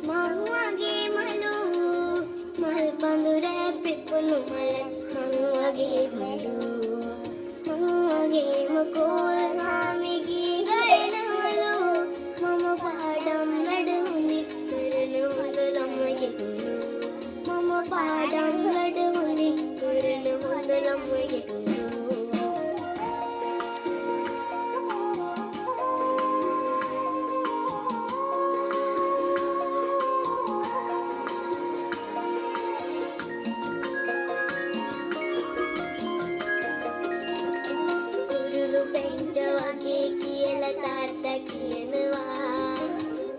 මං වගේ මලු මල් බඳුර පිපුණු මලත් මං වගේ මලු මං වගේම කෝල් හාමිගේ ගයනවලු මම පාඩම් වැඩ හොඳින් කරන හොඳ ළමයෙක්ලු මම පාඩම් වැඩ හොඳින් කරන හොඳ ළමයෙක්ලු තාත්තා කියනවා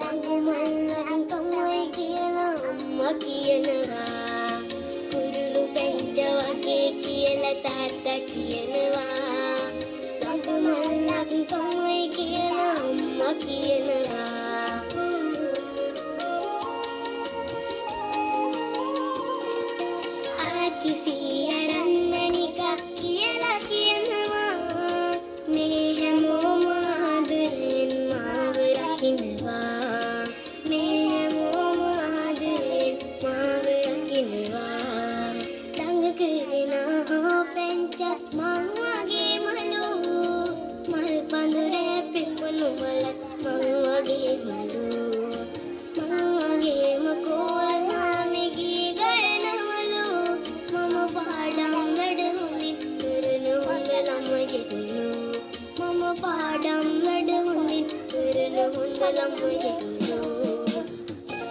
තඟුමල්ලන් තමයි කියලා අම්මා කියනවා කුරුළු පැංච වගේ කියලා තාත්තා කියනවා